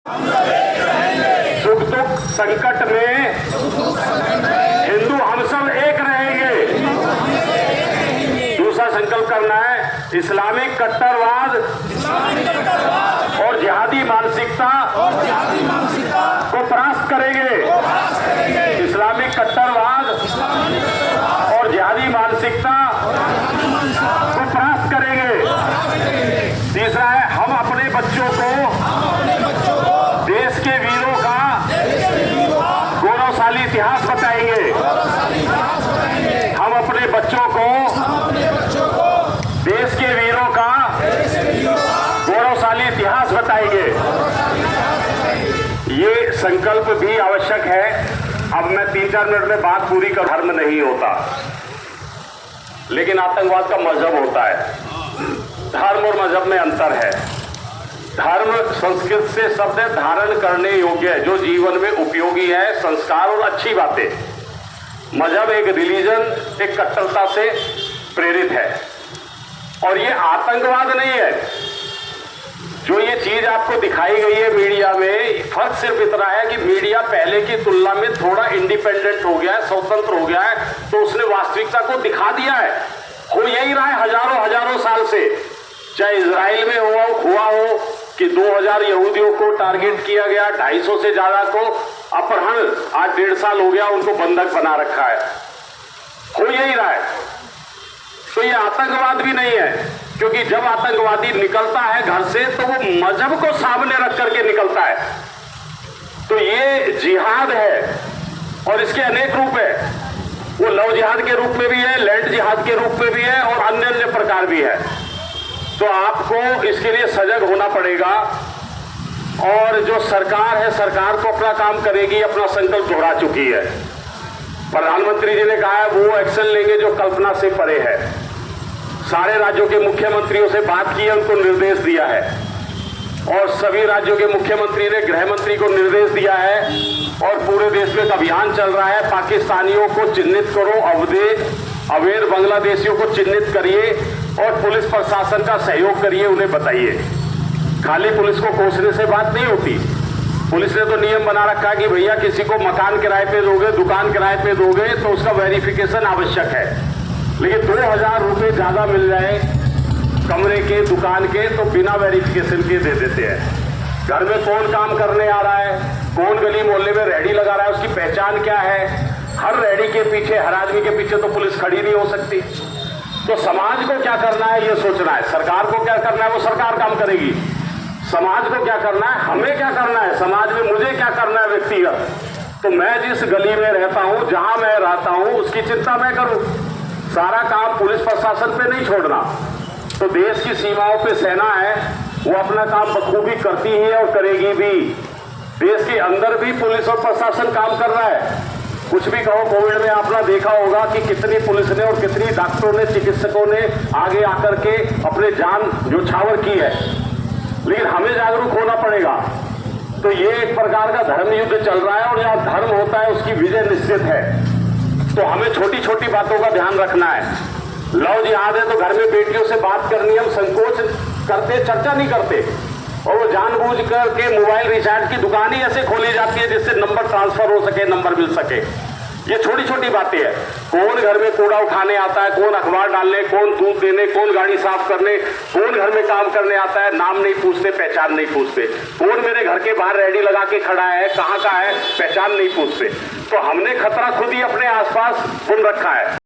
सुख दुख संकट में हिंदू हम सब एक रहेंगे। दूसरा संकल्प करना है, इस्लामिक कट्टरवाद और जिहादी मानसिकता को परास्त करेंगे। इस्लामिक कट्टरवाद और जिहादी मानसिकता को परास्त करेंगे। तीसरा है, हम अपने बच्चों को देश के वीरों का गौरवशाली इतिहास बताएंगे। हम अपने बच्चों को देश के वीरों का गौरवशाली इतिहास बताएंगे। ये संकल्प भी आवश्यक है। अब मैं 3-4 मिनट में बात पूरी कर। धर्म नहीं होता, लेकिन आतंकवाद का मजहब होता है। धर्म और मजहब में अंतर है। धर्म संस्कृत से शब्द है धारण करने योग्य है, जो जीवन में उपयोगी है, संस्कार और अच्छी बातें। मजहब एक रिलीजन, एक कट्टरता से प्रेरित है। और ये आतंकवाद नहीं है। जो ये चीज आपको दिखाई गई है मीडिया में, फर्क सिर्फ इतना है कि मीडिया पहले की तुलना में थोड़ा इंडिपेंडेंट हो गया है, स्वतंत्र हो गया है, तो उसने वास्तविकता को दिखा दिया है। हो यही रहा है हजारों साल से। चाहे इजराइल में हुआ हो कि 2000 यहूदियों को टारगेट किया गया, 250 से ज्यादा को अपहरण, आज 1.5 साल हो गया उनको बंधक बना रखा है। हो यही रहा है। तो ये आतंकवाद भी नहीं है, क्योंकि जब आतंकवादी निकलता है घर से तो वो मजहब को सामने रख करके निकलता है। तो ये जिहाद है और इसके अनेक रूप है। वो लव जिहाद के रूप में भी है, लैंड जिहाद के रूप में भी है और अन्य प्रकार भी है। तो आपको इसके लिए सजग होना पड़ेगा। और जो सरकार है, सरकार तो अपना काम करेगी, अपना संकल्प दोहरा चुकी है। प्रधानमंत्री जी ने कहा है वो एक्शन लेंगे जो कल्पना से परे है। सारे राज्यों के मुख्यमंत्रियों से बात की है, उनको निर्देश दिया है। और सभी राज्यों के मुख्यमंत्री ने गृह मंत्री को निर्देश दिया है। और पूरे देश में एक अभियान चल रहा है, पाकिस्तानियों को चिन्हित करो, अवैध बांग्लादेशियों को चिन्हित करिए और पुलिस प्रशासन का सहयोग करिए, उन्हें बताइए। खाली पुलिस को कोसने से बात नहीं होती। पुलिस ने तो नियम बना रखा है कि भैया किसी को मकान किराए पे दोगे, दुकान किराए पे दोगे तो उसका वेरिफिकेशन आवश्यक है। लेकिन 2000 रुपये ज्यादा मिल जाए कमरे के, दुकान के, तो बिना वेरिफिकेशन के दे देते हैं। घर में कौन काम करने आ रहा है, कौन गली मोहल्ले में रेहड़ी लगा रहा है, उसकी पहचान क्या है। हर रेहड़ी के पीछे, हर आदमी के पीछे तो पुलिस खड़ी नहीं हो सकती। तो समाज को क्या करना है ये सोचना है। सरकार को क्या करना है वो सरकार काम करेगी। समाज को क्या करना है, हमें क्या करना है, समाज में मुझे क्या करना है व्यक्तिगत। तो मैं जिस गली में रहता हूं, जहां मैं रहता हूं, उसकी चिंता मैं करूं। सारा काम पुलिस प्रशासन पे नहीं छोड़ना। तो देश की सीमाओं पे सेना है, वो अपना काम बखूबी करती है और करेगी भी। देश के अंदर भी पुलिस और प्रशासन काम कर रहा है। कुछ भी कहो, कोविड में आपने देखा होगा कि कितनी पुलिस ने और कितनी डॉक्टरों ने, चिकित्सकों ने आगे आकर के अपने जान न्यौछावर की है। लेकिन हमें जागरूक होना पड़ेगा। तो ये एक प्रकार का धर्म युद्ध चल रहा है और जहां धर्म होता है उसकी विजय निश्चित है। तो हमें छोटी छोटी बातों का ध्यान रखना है। लव जिहाद है तो घर में बेटियों से बात करनी, हम संकोच करते, चर्चा नहीं करते। और वो जानबूझ करके मोबाइल रिचार्ज की दुकान ही ऐसे खोली जाती है जिससे नंबर ट्रांसफर हो सके, नंबर मिल सके। ये छोटी छोटी बातें हैं। कौन घर में कूड़ा उठाने आता है, कौन अखबार डालने, कौन दूध देने, कौन गाड़ी साफ करने, कौन घर में काम करने आता है, नाम नहीं पूछते, पहचान नहीं पूछते। कौन मेरे घर के बाहर रेहड़ी लगा के खड़ा है, कहाँ का है, पहचान नहीं पूछते। तो हमने खतरा खुद ही अपने आसपास बुन रखा है।